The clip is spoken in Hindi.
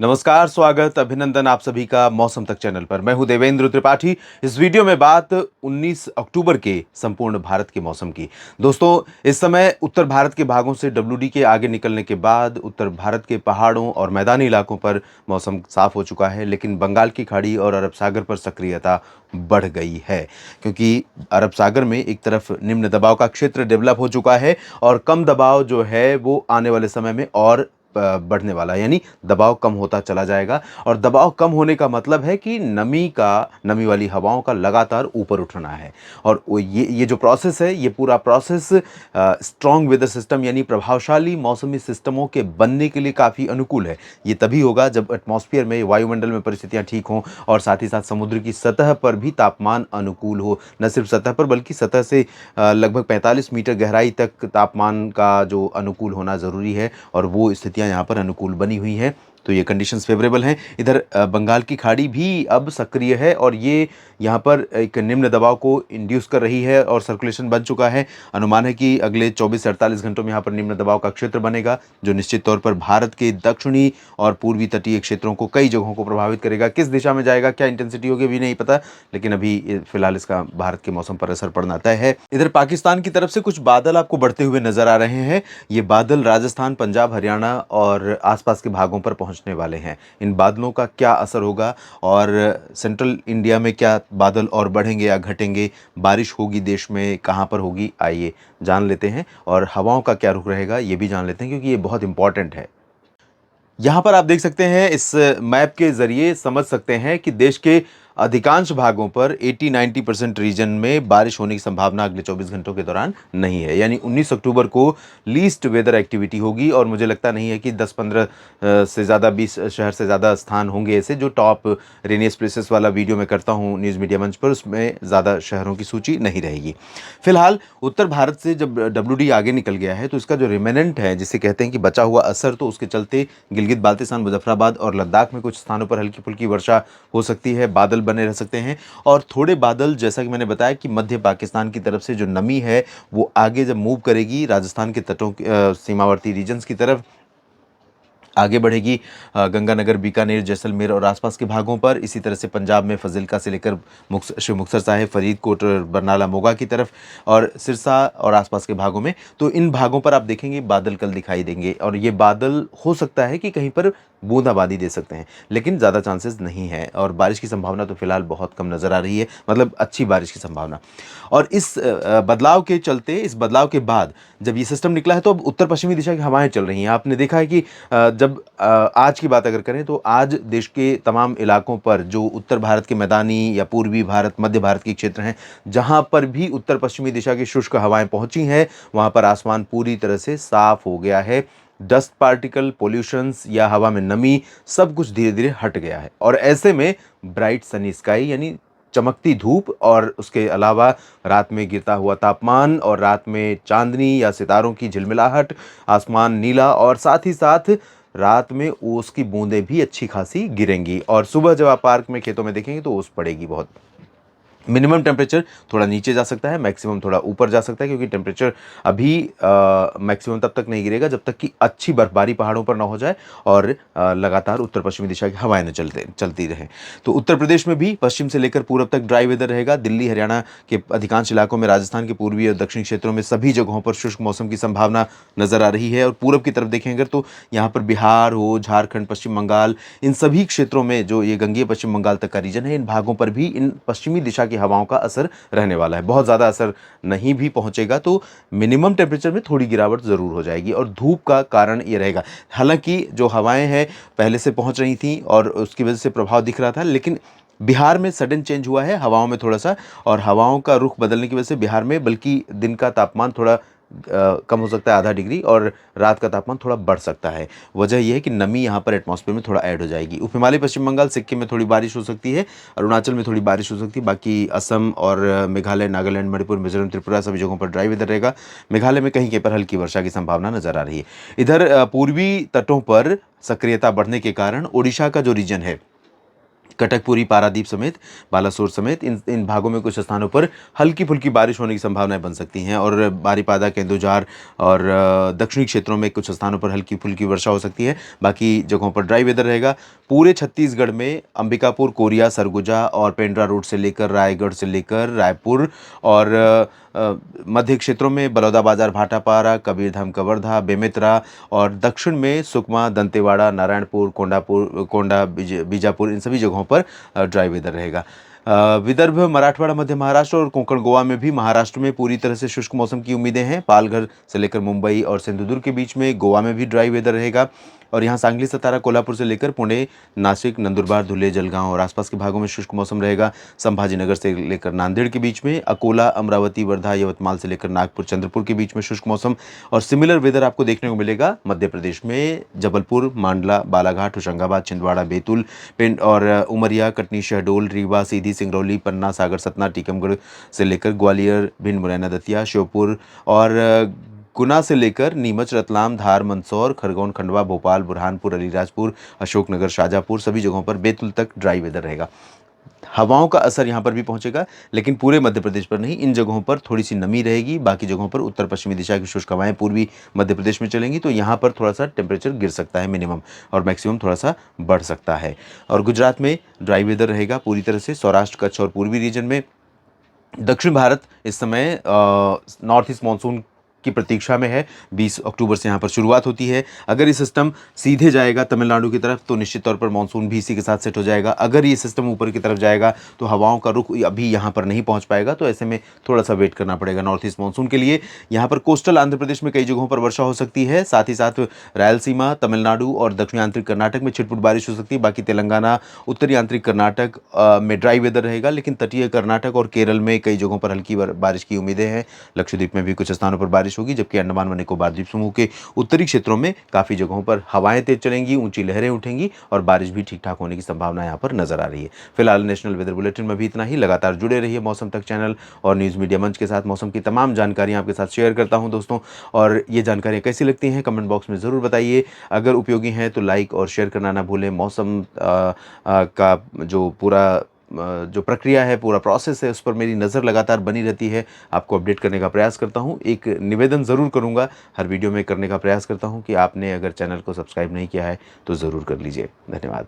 नमस्कार, स्वागत, अभिनंदन आप सभी का मौसम तक चैनल पर। मैं हूं देवेंद्र त्रिपाठी। इस वीडियो में बात 19 अक्टूबर के संपूर्ण भारत के मौसम की। दोस्तों, इस समय उत्तर भारत के भागों से डब्ल्यूडी के आगे निकलने के बाद उत्तर भारत के पहाड़ों और मैदानी इलाकों पर मौसम साफ हो चुका है, लेकिन बंगाल की खाड़ी और अरब सागर पर सक्रियता बढ़ गई है, क्योंकि अरब सागर में एक तरफ निम्न दबाव का क्षेत्र डेवलप हो चुका है और कम दबाव जो है वो आने वाले समय में और बढ़ने वाला है, यानी दबाव कम होता चला जाएगा। और दबाव कम होने का मतलब है कि नमी वाली हवाओं का लगातार ऊपर उठना है। और ये जो प्रोसेस है, ये पूरा प्रोसेस स्ट्रॉन्ग वेदर सिस्टम यानी प्रभावशाली मौसमी सिस्टमों के बनने के लिए काफ़ी अनुकूल है। ये तभी होगा जब एटमॉस्फेयर में, वायुमंडल में परिस्थितियाँ ठीक हों और साथ ही साथ समुद्र की सतह पर भी तापमान अनुकूल हो। न सिर्फ सतह पर, बल्कि सतह से लगभग 45 मीटर गहराई तक तापमान का जो अनुकूल होना ज़रूरी है, और वो स्थितियां यहाँ पर अनुकूल बनी हुई हैं। तो ये कंडीशंस फेवरेबल हैं। इधर बंगाल की खाड़ी भी अब सक्रिय है और ये यहाँ पर एक निम्न दबाव को इंड्यूस कर रही है और सर्कुलेशन बन चुका है। अनुमान है कि अगले 24 से 48 घंटों में यहाँ पर निम्न दबाव का क्षेत्र बनेगा, जो निश्चित तौर पर भारत के दक्षिणी और पूर्वी तटीय क्षेत्रों को, कई जगहों को प्रभावित करेगा। किस दिशा में जाएगा, क्या इंटेंसिटी होगी, भी नहीं पता, लेकिन अभी फिलहाल इसका भारत के मौसम पर असर पड़ना तय है। इधर पाकिस्तान की तरफ से कुछ बादल आपको बढ़ते हुए नजर आ रहे हैं। ये बादल राजस्थान, पंजाब, हरियाणा और आसपास के भागों पर पहुंचने वाले हैं। इन बादलों का क्या असर होगा और सेंट्रल इंडिया में क्या बादल और बढ़ेंगे या घटेंगे, बारिश होगी देश में, कहां पर होगी, आइए जान लेते हैं। और हवाओं का क्या रुख रहेगा ये भी जान लेते हैं, क्योंकि ये बहुत इंपॉर्टेंट है। यहाँ पर आप देख सकते हैं, इस मैप के ज़रिए समझ सकते हैं कि देश के अधिकांश भागों पर 80-90% रीजन में बारिश होने की संभावना अगले 24 घंटों के दौरान नहीं है। यानी 19 अक्टूबर को लीस्ट वेदर एक्टिविटी होगी और मुझे लगता नहीं है कि 10-15 से ज़्यादा, 20 शहर से ज़्यादा स्थान होंगे ऐसे, जो टॉप रेनियस प्लेसेस वाला वीडियो मैं करता हूँ न्यूज़ मीडिया मंच पर, उसमें ज़्यादा शहरों की सूची नहीं रहेगी। फिलहाल उत्तर भारत से जब डब्ल्यूडी आगे निकल गया है, तो इसका जो रिमेनेंट है, जिसे कहते हैं कि बचा हुआ असर, तो उसके चलते गिलगित बाल्टिस्तान, मुजफ्फराबाद और लद्दाख में कुछ स्थानों पर हल्की फुल्की वर्षा हो सकती है, बादल बने रह सकते हैं। और थोड़े बादल, जैसा कि मैंने बताया कि मध्य पाकिस्तान की तरफ से जो नमी है वो आगे जब मूव करेगी राजस्थान के तटों सीमावर्ती रीजन्स की तरफ आगे बढ़ेगी, गंगानगर, बीकानेर, जैसलमेर और आसपास के भागों पर। इसी तरह से पंजाब में फजिल्का से लेकर शिव मुक्तसर साहिब, फरीदकोट, बरनाला, मोगा की तरफ और सिरसा और आसपास के भागों में। तो इन भागों पर आप देखेंगे बादल कल दिखाई देंगे, और ये बादल हो सकता है कि कहीं पर बूंदाबांदी दे सकते हैं, लेकिन ज़्यादा चांसेस नहीं है। और बारिश की संभावना तो फिलहाल बहुत कम नज़र आ रही है, मतलब अच्छी बारिश की संभावना। और इस बदलाव के चलते, इस बदलाव के बाद जब ये सिस्टम निकला है, तो अब उत्तर पश्चिमी दिशा की हवाएं चल रही हैं। आपने देखा है कि जब आज की बात अगर करें, तो आज देश के तमाम इलाकों पर, जो उत्तर भारत के मैदानी या पूर्वी भारत, मध्य भारत के क्षेत्र हैं, जहां पर भी उत्तर पश्चिमी दिशा की शुष्क हवाएं पहुंची हैं, वहां पर आसमान पूरी तरह से साफ हो गया है। डस्ट पार्टिकल, पोल्यूशंस या हवा में नमी, सब कुछ धीरे धीरे हट गया है। और ऐसे में ब्राइट सनी स्काई यानी चमकती धूप, और उसके अलावा रात में गिरता हुआ तापमान, और रात में चांदनी या सितारों की झिलमिलाहट, आसमान नीला, और साथ ही साथ रात में ओस की बूंदें भी अच्छी खासी गिरेंगी। और सुबह जब आप पार्क में, खेतों में देखेंगे, तो ओस पड़ेगी बहुत। मिनिमम टेम्परेचर थोड़ा नीचे जा सकता है, मैक्सिमम थोड़ा ऊपर जा सकता है, क्योंकि टेम्परेचर अभी मैक्सिमम तब तक नहीं गिरेगा जब तक कि अच्छी बर्फबारी पहाड़ों पर ना हो जाए और लगातार उत्तर पश्चिमी दिशा की हवाएं न चलती रहें। तो उत्तर प्रदेश में भी पश्चिम से लेकर पूरब तक ड्राई वेदर रहेगा। दिल्ली, हरियाणा के अधिकांश इलाकों में, राजस्थान के पूर्वी और दक्षिणी क्षेत्रों में सभी जगहों पर शुष्क मौसम की संभावना नजर आ रही है। और पूरब की तरफ देखें अगर, तो यहाँ पर बिहार हो, झारखंड, पश्चिम बंगाल, इन सभी क्षेत्रों में, जो ये गंगेय पश्चिम बंगाल तक का रीजन है, इन भागों पर भी इन पश्चिमी दिशा की हवाओं का असर रहने वाला है। बहुत ज़्यादा असर नहीं भी पहुंचेगा, तो मिनिमम टेम्परेचर में थोड़ी गिरावट ज़रूर हो जाएगी। और धूप का कारण ये रहेगा, हालांकि जो हवाएं हैं पहले से पहुंच रही थी और उसकी वजह से प्रभाव दिख रहा था, लेकिन बिहार में सडन चेंज हुआ है हवाओं में थोड़ा सा, और हवाओं का रुख बदलने की वजह से बिहार में बल्कि दिन का तापमान थोड़ा कम हो सकता है, आधा डिग्री, और रात का तापमान थोड़ा बढ़ सकता है। वजह यह है कि नमी यहाँ पर एटमॉस्फेयर में थोड़ा ऐड हो जाएगी। उप हिमालय, पश्चिम बंगाल, सिक्किम में थोड़ी बारिश हो सकती है, अरुणाचल में थोड़ी बारिश हो सकती है। बाकी असम और मेघालय, नागालैंड, मणिपुर, मिजोरम, त्रिपुरा, सभी जगहों पर ड्राई वेदर रहेगा। मेघालय में कहीं कहीं पर हल्की वर्षा की संभावना नजर आ रही है। इधर पूर्वी तटों पर सक्रियता बढ़ने के कारण ओडिशा का जो रीजन है, कटकपुरी, पारादीप समेत बालासोर समेत इन भागों में कुछ स्थानों पर हल्की फुल्की बारिश होने की संभावनाएं बन सकती हैं और बारीपादा, केंदुझार और दक्षिणी क्षेत्रों में कुछ स्थानों पर हल्की फुल्की वर्षा हो सकती है। बाकी जगहों पर ड्राई वेदर रहेगा। पूरे छत्तीसगढ़ में अंबिकापुर, कोरिया, सरगुजा और पेंड्रा रोड से लेकर रायगढ़ से लेकर रायपुर और मध्य क्षेत्रों में बलौदाबाजार, भाटापारा, कबीरधाम, कवर्धा, बेमेतरा और दक्षिण में सुकमा, दंतेवाड़ा, नारायणपुर, कोंडा, बीजापुर इन सभी जगहों पर ड्राई वेदर रहेगा। विदर्भ, मराठवाड़ा, मध्य महाराष्ट्र और कोंकण गोवा में भी महाराष्ट्र में पूरी तरह से शुष्क मौसम की उम्मीदें हैं। पालघर से लेकर मुंबई और सिंधुदुर्ग के बीच में गोवा में भी ड्राई वेदर रहेगा और यहाँ सांगली, सतारा, कोल्हापुर से लेकर पुणे, नासिक, नंदुरबार, धुले, जलगांव और आसपास के भागों में शुष्क मौसम रहेगा। संभाजीनगर से लेकर नांदेड़ के बीच में, अकोला, अमरावती, वर्धा, यवतमाल से लेकर नागपुर, चंद्रपुर के बीच में शुष्क मौसम और सिमिलर वेदर आपको देखने को मिलेगा मध्य प्रदेश में जबलपुर, मांडला, बालाघाट, होशंगाबाद, छिंदवाड़ा, बैतूल, पिंड और उमरिया, कटनी, शहडोल, रीवा, सीधी, सिंगरौली, पन्ना, सागर, सतना, टीकमगढ़ से लेकर ग्वालियर, भिंड, मुरैना, दतिया, श्योपुर और गुना से लेकर नीमच, रतलाम, धार, मंदसौर, खरगोन, खंडवा, भोपाल, बुरहानपुर, अलीराजपुर, अशोकनगर, शाजापुर सभी जगहों पर बैतूल तक ड्राई वेदर रहेगा। हवाओं का असर यहाँ पर भी पहुंचेगा लेकिन पूरे मध्य प्रदेश पर नहीं। इन जगहों पर थोड़ी सी नमी रहेगी। बाकी जगहों पर उत्तर पश्चिमी दिशा की शुष्क हवाएं पूर्वी मध्य प्रदेश में चलेंगी तो यहाँ पर थोड़ा सा टेम्परेचर गिर सकता है मिनिमम और मैक्सिमम थोड़ा सा बढ़ सकता है। और गुजरात में ड्राई वेदर रहेगा पूरी तरह से। सौराष्ट्र, कच्छ और पूर्वी रीजन में। दक्षिण भारत इस समय नॉर्थ ईस्ट मानसून की प्रतीक्षा में है। 20 अक्टूबर से यहाँ पर शुरुआत होती है। अगर ये सिस्टम सीधे जाएगा तमिलनाडु की तरफ तो निश्चित तौर पर मानसून भी इसी के साथ सेट हो जाएगा। अगर ये सिस्टम ऊपर की तरफ जाएगा तो हवाओं का रुख अभी यहाँ पर नहीं पहुँच पाएगा, तो ऐसे में थोड़ा सा वेट करना पड़ेगा नॉर्थ ईस्ट मानसून के लिए। यहाँ पर कोस्टल आंध्र प्रदेश में कई जगहों पर वर्षा हो सकती है। साथ ही साथ रायलसीमा, तमिलनाडु और दक्षिणी आंतरिक कर्नाटक में छिटपुट बारिश हो सकती है। बाकी तेलंगाना, उत्तरी आंतरिक कर्नाटक में ड्राई वेदर रहेगा लेकिन तटीय कर्नाटक और केरल में कई जगहों पर हल्की बारिश की उम्मीदें हैं। लक्षद्वीप में भी कुछ स्थानों पर बारिश होगी जबकि अंडमान निकोबार द्वीप समूह के उत्तरी क्षेत्रों में काफी जगहों पर हवाएं तेज चलेंगी, ऊंची लहरें उठेंगी और बारिश भी ठीक ठाक होने की संभावना यहां पर नजर आ रही है। फिलहाल नेशनल वेदर बुलेटिन में भी इतना ही। लगातार जुड़े रहिए मौसम तक चैनल और न्यूज मीडिया मंच के साथ। मौसम की तमाम जानकारियां आपके साथ शेयर करता हूं दोस्तों, और ये जानकारियां कैसी लगती हैं कमेंट बॉक्स में जरूर बताइए। अगर उपयोगी हैं तो लाइक और शेयर करना ना भूलें। मौसम का जो प्रक्रिया है, पूरा प्रोसेस है, उस पर मेरी नज़र लगातार बनी रहती है। आपको अपडेट करने का प्रयास करता हूँ। एक निवेदन ज़रूर करूँगा, हर वीडियो में करने का प्रयास करता हूँ कि आपने अगर चैनल को सब्सक्राइब नहीं किया है तो ज़रूर कर लीजिए। धन्यवाद।